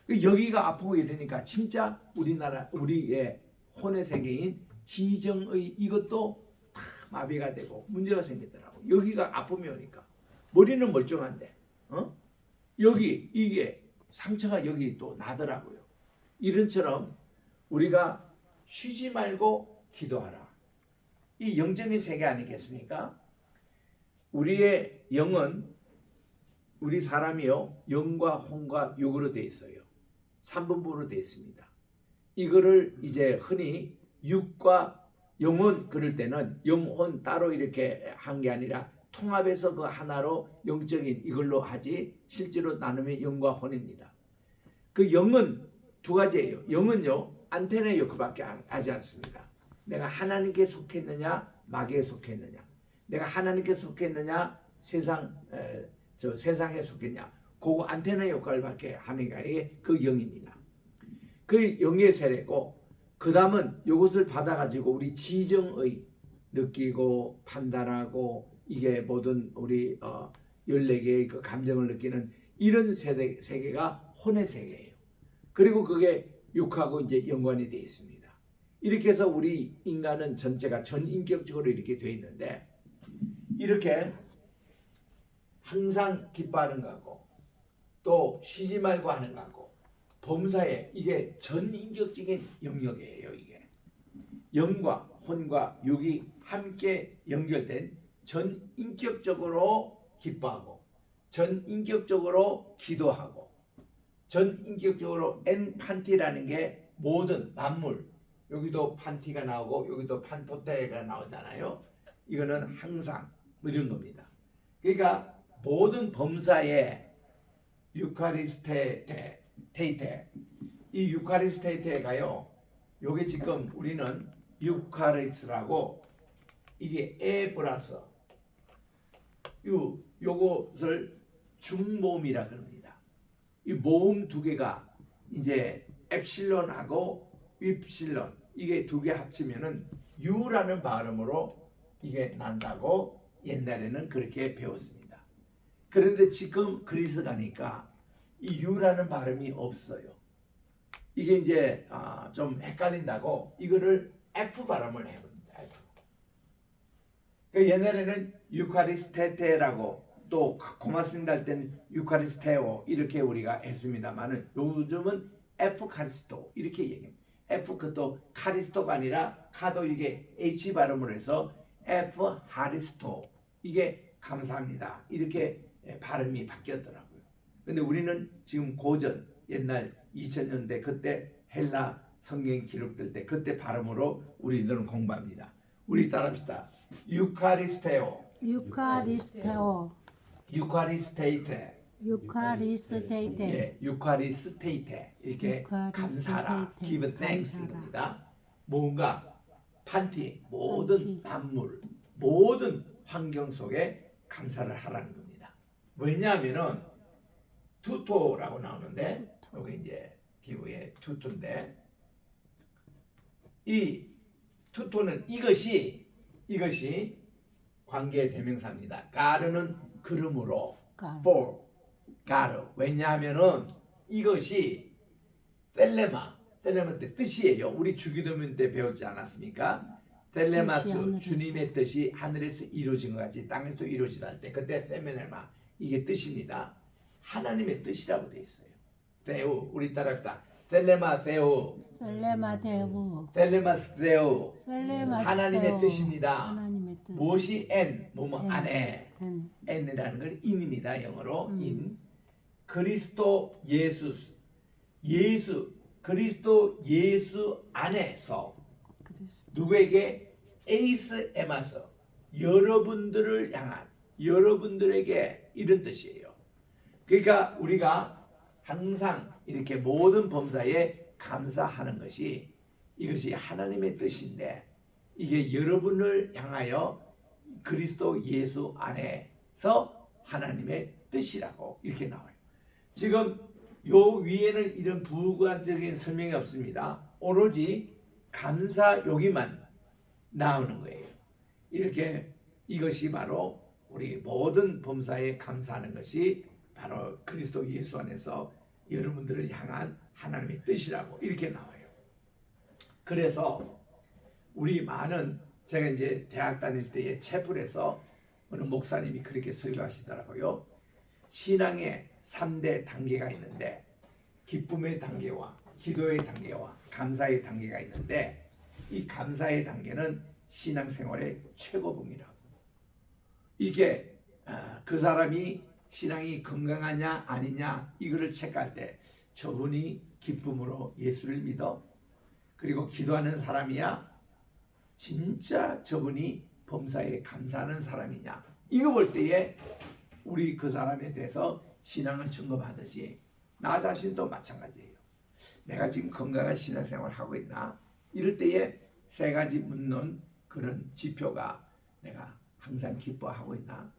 여기가 아프고 이러니까 진짜 우리의 혼의 세계인 지정의 이것도 다 마비가 되고 문제가 생기더라고. 여기가 아픔이 오니까 머리는 멀쩡한데 여기 이게 상처가 여기 또 나더라고요. 이런처럼 우리가 쉬지 말고 기도하라. 이 영적인 세계 아니겠습니까? 우리의 영은 우리 사람이요 영과 혼과 육으로 되어 있어요. 3분부로 되어 있습니다. 이거를 이제 흔히 육과 영혼 그럴 때는 영혼 따로 이렇게 한 게 아니라 통합해서 그 하나로 영적인 이걸로 하지 실제로 나누면 영과 혼입니다. 그 영은 두 가지예요. 영은요 안테나 역할밖에 하지 않습니다. 내가 하나님께 속했느냐 마귀에 속했느냐, 내가 하나님께 속했느냐 세상에 속했냐, 그 안테나 역할밖에 하는 게 아니라 그 영입니다. 그 영의 세례고 그 다음은 이것을 받아가지고 우리 지정의 느끼고 판단하고 이게 모든 우리 14개의 그 감정을 느끼는 이런 세계가 혼의 세계예요. 그리고 그게 육하고 이제 연관이 되어 있습니다. 이렇게 해서 우리 인간은 전체가 전인격적으로 이렇게 되어 있는데 이렇게 항상 기뻐하는 거고 또 쉬지 말고 하는 거고 범사에 이게 전인격적인 영역이에요. 이게 영과 혼과 육이 함께 연결된 전인격적으로 기뻐하고 전인격적으로 기도하고 전인격적으로 엔판티라는 게 모든 만물, 여기도 판티가 나오고 여기도 판토테가 나오잖아요. 이거는 항상 이런 겁니다. 그러니까 모든 범사에 유카리스테테 이 유카리스테테가요. 요게 지금 우리는 유카리스라고 이게 에 플러스 요것을 중모음이라 그럽니다. 이 모음 두 개가 이제 엡실론하고 윕실론 이게 두 개 합치면은 유라는 발음으로 이게 난다고 옛날에는 그렇게 배웠습니다. 그런데 지금 그리스 가니까 이 유라는 발음이 없어요. 이게 이제 좀 헷갈린다고 이거를 F 발음을 해봅니다. F. 그러니까 옛날에는 유카리스테테라고 또 고맙습니다 할 땐 유카리스테오 이렇게 우리가 했습니다만은 요즘은 F 카리스토 이렇게 얘기합니다. F 그것도 카리스토가 아니라 카도 이게 H 발음으로 해서 F 하리스토 이게 감사합니다 이렇게 발음이 바뀌었더라고요. 근데 우리는 지금 고전 옛날 2000년대 그때 헬라 성경 기록될 때 그때 발음으로 우리들은 공부합니다. 우리 따라합시다. 유카리스테오 유카리스테오 유카리스테이테 유카리스테이테 예, 유카리스테이테 이렇게 감사라 give thanks 입니다. 뭔가 판티 모든 만물 모든 환경 속에 감사를 하라는 겁니다. 왜냐하면은 투토라고 나오는데 여기 이제 기부의 투토인데 이 투토는 이것이 관계의 대명사입니다. 가르는 그름으로 for 가르 왜냐하면은 이것이 텔레마 때 뜻이에요. 우리 주기도문 때 배웠지 않았습니까? 텔레마스 주님의 뜻이 하늘에서 이루어진 것 같이 땅에서도 이루어지다 할 때 그때 세메넬마 이게 뜻입니다. 하나님의 뜻이라고 되어 있어요. 데우 우리 따라합시다. 텔레마 데우 셀레마 데우 텔레마스 데우 셀레마 하나님의 뜻입니다. 하나님의 뜻 무엇이 엔 뭐뭐 엔. 안에 엔. 엔이라는 건 인입니다. 영어로 인 그리스도 예수 그리스도 예수 안에서 그리스도 누구에게 에이스 에마서 여러분들을 향한 여러분들에게 이런 뜻이에요. 그러니까 우리가 항상 이렇게 모든 범사에 감사하는 것이 이것이 하나님의 뜻인데 이게 여러분을 향하여 그리스도 예수 안에서 하나님의 뜻이라고 이렇게 나와요. 지금 요 위에는 이런 부관적인 설명이 없습니다. 오로지 감사 여기만 나오는 거예요. 이렇게 이것이 바로 우리 모든 범사에 감사하는 것이 바로 그리스도 예수 안에서 여러분들을 향한 하나님의 뜻이라고 이렇게 나와요. 그래서 우리 많은 제가 이제 대학 다닐 때에 채플에서 어느 목사님이 그렇게 설교하시더라고요. 신앙의 3대 단계가 있는데 기쁨의 단계와 기도의 단계와 감사의 단계가 있는데 이 감사의 단계는 신앙생활의 최고봉이라고. 이게 그 사람이 신앙이 건강하냐 아니냐 이거를 체크할 때 저분이 기쁨으로 예수를 믿어? 그리고 기도하는 사람이야? 진짜 저분이 범사에 감사하는 사람이냐? 이거 볼 때에 우리 그 사람에 대해서 신앙을 점검하듯이 나 자신도 마찬가지예요. 내가 지금 건강한 신앙생활을 하고 있나? 이럴 때에 세 가지 묻는 그런 지표가 내가 항상 기뻐하고 있나?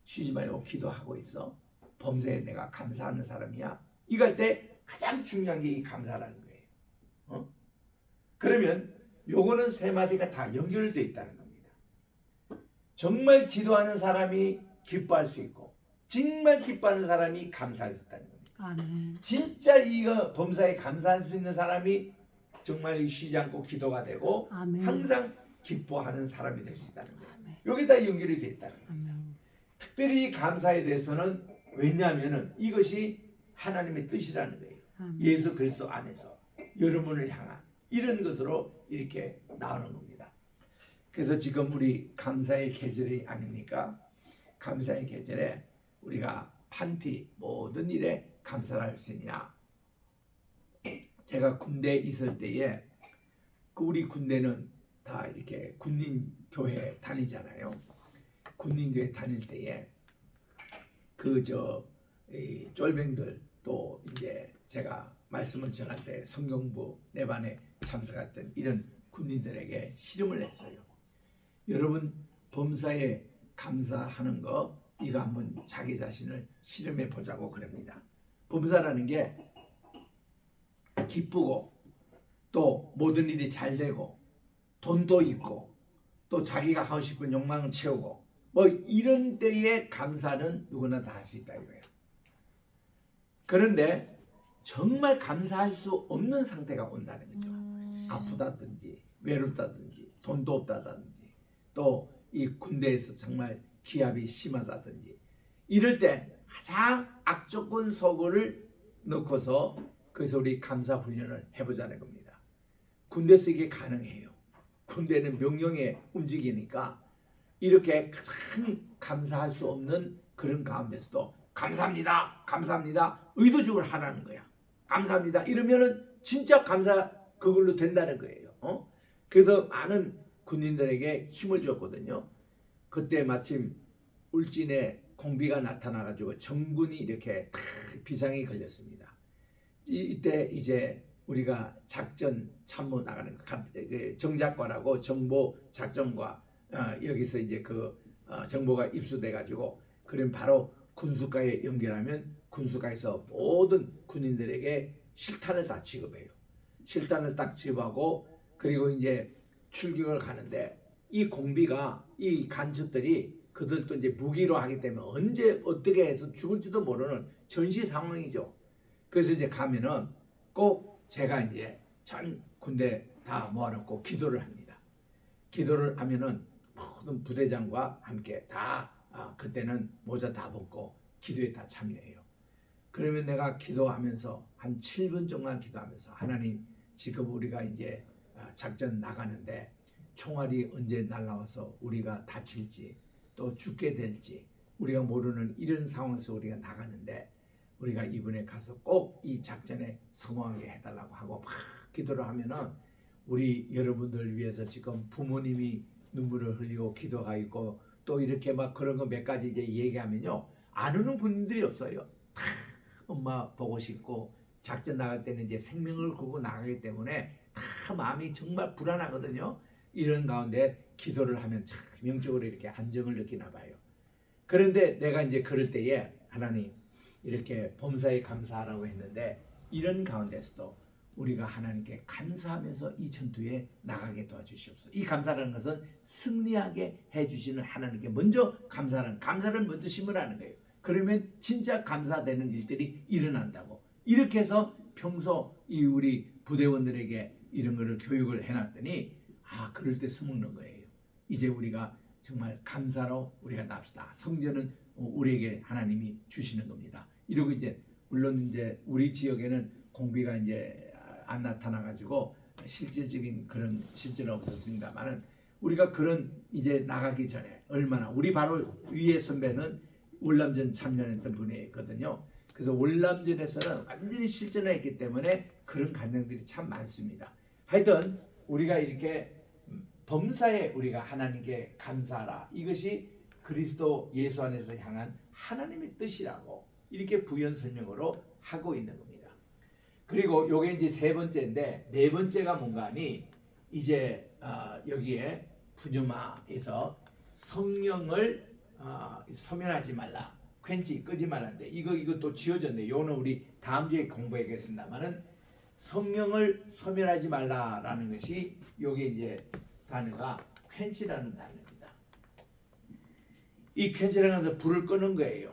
쉬지 말고 기도하고 있어? 범사에 내가 감사하는 사람이야? 이걸 때 가장 중요한 게 이 감사라는 거예요. 그러면 요거는 세 마디가 다 연결되어 있다는 겁니다. 정말 기도하는 사람이 기뻐할 수 있고 정말 기뻐하는 사람이 감사할 수 있다는 겁니다. 아멘. 진짜 이거 범사에 감사할 수 있는 사람이 정말 쉬지 않고 기도가 되고 아멘. 항상 기뻐하는 사람이 될 수 있다는 거예요. 아멘. 여기 다 연결이 되어 있다는 거예요. 아멘. 특별히 감사에 대해서는 왜냐하면 이것이 하나님의 뜻이라는 거예요. 아멘. 예수 그리스도 안에서 여러분을 향한 이런 것으로 이렇게 나오는 겁니다. 그래서 지금 우리 감사의 계절이 아닙니까? 감사의 계절에 우리가 판티 모든 일에 감사를 할 수 있냐? 제가 군대에 있을 때에 우리 군대는 다 이렇게 군인교회 다니잖아요. 군인교회 다닐 때에 이 쫄병들 또 이제 제가 말씀을 전할 때 성경부 내반에 참석했던 이런 군인들에게 씨름을 했어요. 여러분 범사에 감사하는 거 이거 한번 자기 자신을 씨름해 보자고 그럽니다. 범사라는 게 기쁘고 또 모든 일이 잘 되고 돈도 있고 또 자기가 하고 싶은 욕망을 채우고 뭐 이런 때에 감사는 누구나 다 할 수 있다 이거예요. 그런데 정말 감사할 수 없는 상태가 온다는 거죠. 아프다든지 외롭다든지 돈도 없다든지 또 이 군대에서 정말 기압이 심하다든지 이럴 때 가장 악조건 속을 넣고서 그래서 우리 감사 훈련을 해보자는 겁니다. 군대에서 이게 가능해요. 군대는 명령에 움직이니까 이렇게 가장 감사할 수 없는 그런 가운데서도 감사합니다, 감사합니다, 의도적으로 하라는 거야. 감사합니다 이러면은 진짜 감사 그걸로 된다는 거예요. 그래서 많은 군인들에게 힘을 줬거든요. 그때 마침 울진에 공비가 나타나가지고 정군이 이렇게 비상이 걸렸습니다. 이때 이제 우리가 작전 참모 나가는 정작과라고 정보 작전과 여기서 이제 정보가 입수돼가지고 그럼 바로 군수과에 연결하면 군수과에서 모든 군인들에게 실탄을 다 지급해요. 실탄을 딱 지급하고 그리고 이제 출격을 가는데 이 공비가 이 간첩들이 그들도 이제 무기로 하기 때문에 언제 어떻게 해서 죽을지도 모르는 전시 상황이죠. 그래서 이제 가면은 꼭 제가 이제 전 군대 다 모아놓고 기도를 합니다. 기도를 하면은 모든 부대장과 함께 다 그때는 모자 다 벗고 기도에 다 참여해요. 그러면 내가 기도하면서 한 7분 정도만 기도하면서 하나님 지금 우리가 이제 작전 나가는데 총알이 언제 날라와서 우리가 다칠지 또 죽게 될지 우리가 모르는 이런 상황에서 우리가 나가는데 우리가 이번에 가서 꼭 이 작전에 성공하게 해달라고 하고 막 기도를 하면은 우리 여러분들 위해서 지금 부모님이 눈물을 흘리고 기도가 있고 또 이렇게 막 그런 거 몇 가지 이제 얘기하면요 안 오는 군인들이 없어요. 다 엄마 보고 싶고 작전 나갈 때는 이제 생명을 걸고 나가기 때문에 다 마음이 정말 불안하거든요. 이런 가운데 기도를 하면 참 영적으로 이렇게 안정을 느끼나 봐요. 그런데 내가 이제 그럴 때에 하나님 이렇게 범사에 감사하라고 했는데 이런 가운데서도 우리가 하나님께 감사하면서 이 전투에 나가게 도와주시옵소서. 이 감사라는 것은 승리하게 해주시는 하나님께 먼저 감사를 먼저 심으라는 거예요. 그러면 진짜 감사되는 일들이 일어난다고. 이렇게 해서 평소 이 우리 부대원들에게 이런 거를 교육을 해놨더니 그럴 때 써먹는 거예요. 이제 우리가 정말 감사로 우리가 납시다. 성전은 우리에게 하나님이 주시는 겁니다. 이러고 이제 물론 이제 우리 지역에는 공비가 이제 안 나타나 가지고 실질적인 그런 실제는 없었습니다만은 우리가 그런 이제 나가기 전에 얼마나 우리 바로 위에 선배는 월남전 참여했던 분이거든요. 그래서 월남전에서는 완전히 실전했기 때문에 그런 간증들이 참 많습니다. 하여튼 우리가 이렇게 범사에 우리가 하나님께 감사하라. 이것이 그리스도 예수 안에서 향한 하나님의 뜻이라고 이렇게 부연 설명으로 하고 있는 겁니다. 그리고 요게 이제 세 번째인데 네 번째가 뭔가 하니 이제 여기에 푸뉴마에서 성령을 소멸하지 말라. 퀸치 끄지 말라는데 이거 또 지어졌네. 요는 우리 다음 주에 공부하겠습니다만은 성령을 소멸하지 말라라는 것이 요게 이제 단어가 퀸치라는 단어입니다. 이 퀸치라는 것은 불을 끄는 거예요.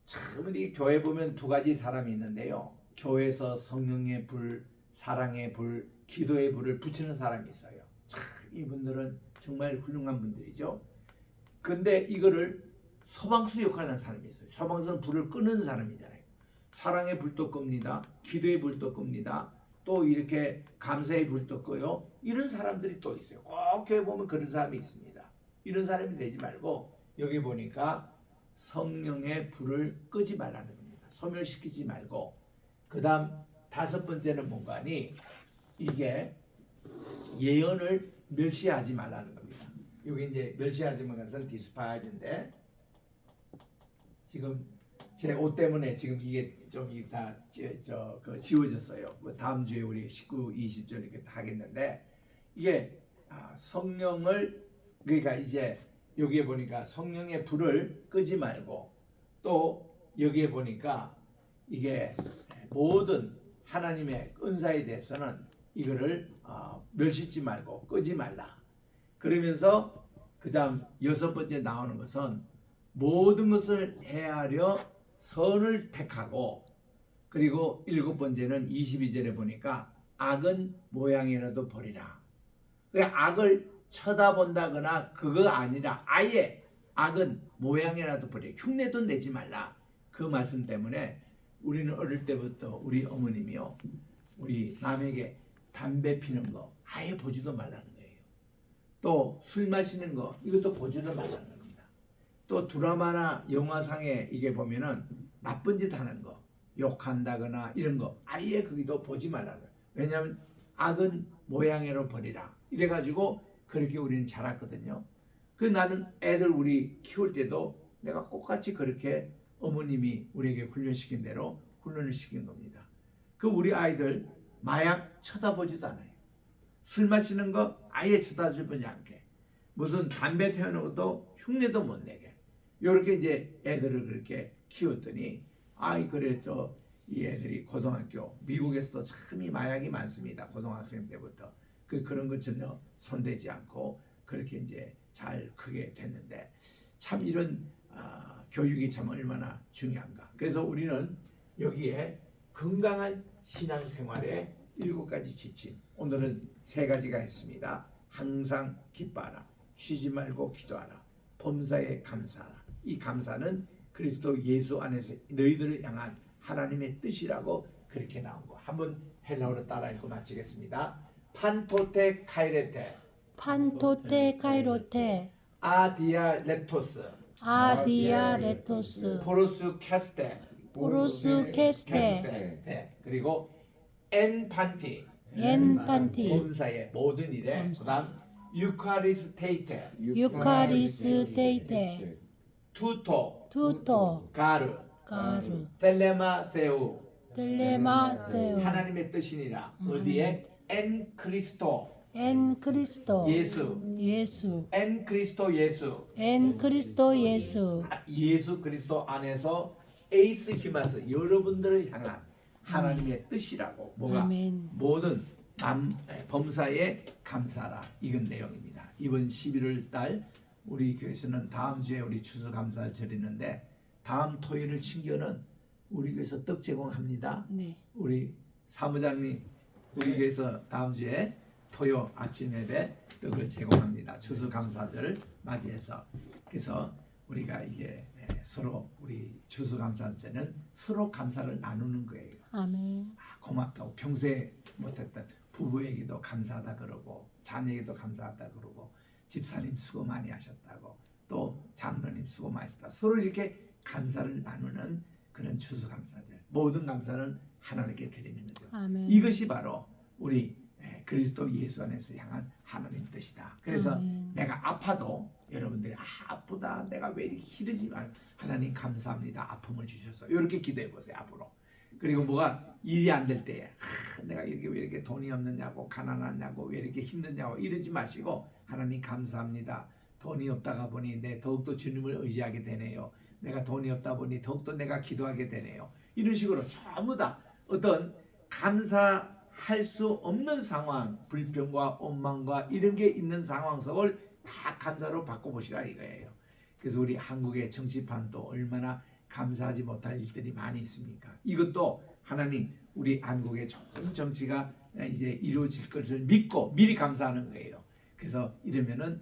참 이 교회 보면 두 가지 사람이 있는데요. 교회에서 성령의 불, 사랑의 불, 기도의 불을 붙이는 사람이 있어요. 참 이분들은 정말 훌륭한 분들이죠. 근데 이거를 소방수 역할을 하는 사람이 있어요. 소방수는 불을 끄는 사람이잖아요. 사랑의 불도 끕니다. 기도의 불도 끕니다. 또 이렇게 감사의 불도 꺼요. 이런 사람들이 또 있어요. 꼭 교회 보면 그런 사람이 있습니다. 이런 사람이 되지 말고 여기 보니까 성령의 불을 끄지 말라는 겁니다. 소멸시키지 말고 그 다음 다섯 번째는 뭔가 하니 이게 예언을 멸시하지 말라는 겁니다. 여기 이제 멸시하지 말라는 것은 디스파이즈인데 지금 제 옷 때문에 지금 이게 좀 다 지워졌어요. 뭐 다음 주에 우리 19, 20절 이렇게 하겠는데 이게 성령을 그러니까 이제 여기에 보니까 성령의 불을 끄지 말고 또 여기에 보니까 이게 모든 하나님의 은사에 대해서는 이거를 멸시지 말고 끄지 말라. 그러면서 그 다음 여섯 번째 나오는 것은 모든 것을 헤아려 선을 택하고 그리고 일곱 번째는 22절에 보니까 악은 모양이라도 버리라. 그러니까 악을 쳐다본다거나 그거 아니라 아예 악은 모양이라도 버리라. 흉내도 내지 말라. 그 말씀 때문에 우리는 어릴 때부터 우리 어머님이요 우리 남에게 담배 피는 거 아예 보지도 말라는 거예요. 또 술 마시는 거 이것도 보지도 말라는 겁니다. 또 드라마나 영화상에 이게 보면은 나쁜 짓 하는 거 욕한다거나 이런 거 아예 거기도 보지 말라는 거예요. 왜냐하면 악은 모양으로 버리라 이래가지고 그렇게 우리는 자랐거든요. 그 나는 애들 우리 키울 때도 내가 똑같이 그렇게 어머님이 우리에게 훈련시킨 대로 훈련을 시킨 겁니다. 그 우리 아이들 마약 쳐다보지도 않아요. 술 마시는 거 아예 쳐다보지 않게 무슨 담배 태우는 것도 흉내도 못 내게 이렇게 이제 애들을 그렇게 키웠더니 그래서 이 애들이 고등학교 미국에서도 참 이 마약이 많습니다. 고등학생 때부터 그런 것 전혀 손대지 않고 그렇게 이제 잘 크게 됐는데 참 이런 교육이 참 얼마나 중요한가. 그래서 우리는 여기에 건강한 신앙생활의 7가지 지침 오늘은 3가지가 있습니다. 항상 기뻐하라. 쉬지 말고 기도하라. 범사에 감사하라. 이 감사는 그리스도 예수 안에서 너희들을 향한 하나님의 뜻이라고 그렇게 나온 거. 한번 헬라어로 따라 읽고 마치겠습니다. 판토테 카이레테 판토테 카이로테 아디아 렙토스 아디아 레토스 포로스 캐스테 오로스 케스테 네. 그리고 엔판티 엔판티 범사의 모든 일에 그다음 유카리스테이테 유카리스테이테 투토 투토 가르 가르 텔레마세우 텔레마테오 하나님의 뜻이니라. 어디에 엔 크리스토 엔 크리스토 예수 엔 크리스토 예수 엔 크리스토 예수 예수 그리스도 안에서 에이스 히마스 여러분들을 향한 하나님의 뜻이라고 뭐가 아멘. 모든 범사에 감사하라 이건 내용입니다. 이번 11월 달 우리 교회에서는 다음 주에 우리 추수감사를 드리는데 다음 토요일을 친교는 우리 교회에서 떡 제공합니다. 네. 우리 사무장님 우리 교회에서 다음 주에 토요 아침 예배 떡을 제공합니다. 추수감사절 맞이해서. 그래서 우리가 이게 서로 우리 추수감사절은 서로 감사를 나누는 거예요. 아멘. 고맙다고 평소에 못했던 부부에게도 감사하다 그러고 자녀에게도 감사하다 그러고 집사님 수고 많이 하셨다고 또 장로님 수고 많이 하셨다. 서로 이렇게 감사를 나누는 그런 추수감사절. 모든 감사는 하나님께 드리는 거죠. 아멘. 이것이 바로 우리 그리스도 예수 안에서 향한 하나님 뜻이다. 그래서 아멘. 내가 아파도 여러분들이 아프다 내가 왜 이렇게 힘들지 말 하나님 감사합니다. 아픔을 주셔서 이렇게 기도해 보세요. 앞으로. 그리고 뭐가 일이 안 될 때에 내가 이렇게 왜 이렇게 돈이 없느냐고 가난하냐고 왜 이렇게 힘드냐고 이러지 마시고 하나님 감사합니다. 돈이 없다가 보니 내 더욱더 주님을 의지하게 되네요. 내가 돈이 없다 보니 더욱더 내가 기도하게 되네요. 이런 식으로 전부 다 어떤 감사할 수 없는 상황, 불평과 원망과 이런 게 있는 상황 속을 다 감사로 바꿔보시라 이거예요. 그래서 우리 한국의 정치판도 얼마나 감사하지 못할 일들이 많이 있습니까? 이것도 하나님 우리 한국의 좋은 정치가 이제 이루어질 것을 믿고 미리 감사하는 거예요. 그래서 이러면은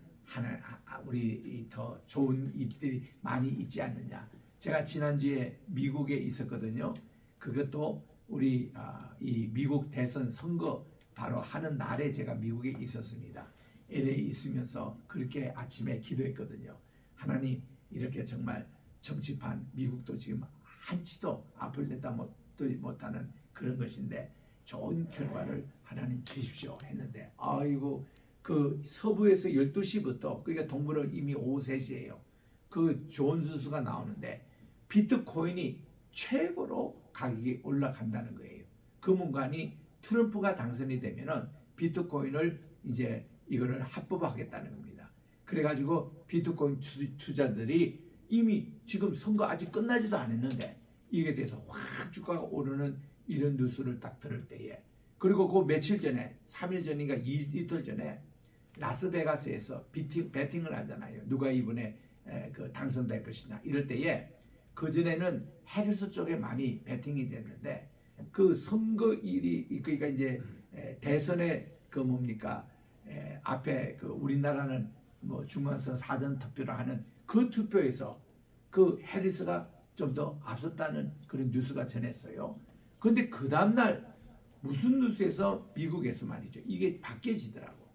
우리 더 좋은 일들이 많이 있지 않느냐. 제가 지난주에 미국에 있었거든요. 그것도 우리 이 미국 대선 선거 바로 하는 날에 제가 미국에 있었습니다. LA 있으면서 그렇게 아침에 기도했거든요. 하나님 이렇게 정말 정치판 미국도 지금 한치도 앞을 내다 못하는 그런 것인데 좋은 결과를 하나님 주십시오 했는데 아이고 그 서부에서 12시부터 그러니까 동부는 이미 오후 3시예요. 그 좋은 순수가 나오는데 비트코인이 최고로 가격이 올라간다는 거예요. 그 문간이 트럼프가 당선이 되면은 비트코인을 이제 이거를 합법화하겠다는 겁니다. 그래가지고 비트코인 투자들이 이미 지금 선거 아직 끝나지도 않았는데 이게 대해서 확 주가가 오르는 이런 뉴스를 딱 들을 때에 그리고 그 며칠 전에 3일 전인가 이틀 전에 라스베가스에서 배팅을 하잖아요. 누가 이번에 그 당선될 것이냐 이럴 때에 그 전에는 해리스 쪽에 많이 배팅이 됐는데 그 선거일이 그러니까 이제 대선에 그 뭡니까 앞에 그 우리나라는 뭐 중간선 사전 투표를 하는 그 투표에서 그 해리스가 좀 더 앞섰다는 그런 뉴스가 전했어요. 그런데 그 다음날 무슨 뉴스에서 미국에서 말이죠. 이게 바뀌어지더라고.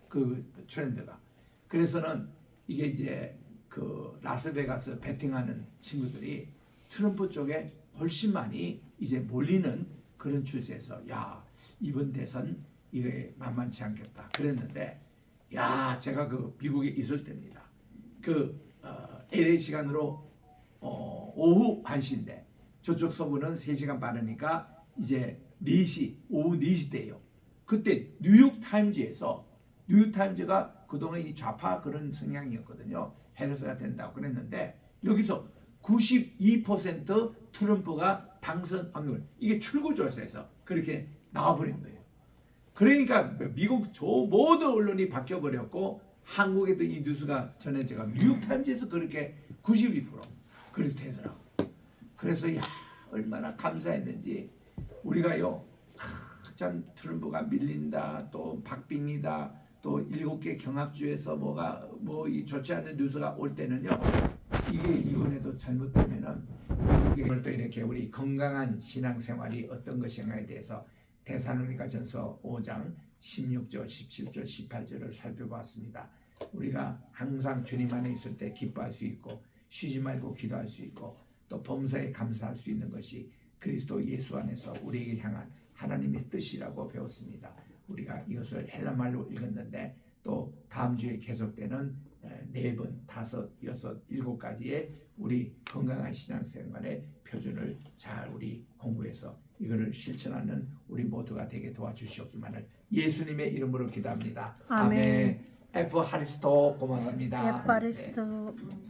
그 트렌드가. 그래서는 이게 이제 그 라스베가스 배팅하는 친구들이 트럼프 쪽에 훨씬 많이 이제 몰리는 그런 추세에서 야 이번 대선 이게 만만치 않겠다 그랬는데 야 제가 그 미국에 있을 때입니다. 그 LA 시간으로 오후 1시인데 저쪽 서부는 3시간 빠르니까 이제 4시 오후 4시 때예요. 그때 뉴욕타임즈에서 뉴욕타임즈가 그동안 이 좌파 그런 성향이었거든요. 해리스가 된다고 그랬는데 여기서 92% 트럼프가 당선 확률 이게 출구조사에서 그렇게 나와버린 거예요. 그러니까 미국 모든 언론이 바뀌어버렸고 한국에도 이 뉴스가 전해져가 뉴욕타임즈에서 그렇게 92% 그렇게 되더라고. 그래서 야 얼마나 감사했는지 우리가요 참 트럼프가 밀린다 또 박빙이다 또 7개 경합주에서 뭐가 뭐 이 좋지 않은 뉴스가 올 때는요 이게 이번에도 잘못되면은 오늘 또 이렇게 우리 건강한 신앙생활이 어떤 것인가에 대해서 데살로니가전서 5장 16절 17절 18절을 살펴봤습니다. 우리가 항상 주님 안에 있을 때 기뻐할 수 있고 쉬지 말고 기도할 수 있고 또 범사에 감사할 수 있는 것이 그리스도 예수 안에서 우리에게 향한 하나님의 뜻이라고 배웠습니다. 우리가 이것을 헬라말로 읽었는데 또 다음 주에 계속되는 4번, 5, 6, 7가지의 우리 건강한 신앙생활의 표준을 잘 우리 공부해서 이거를 실천하는 우리 모두가 되게 도와주시옵기만을 예수님의 이름으로 기도합니다. 아멘. 아멘. 에프 하리스토 고맙습니다. 에파리스토.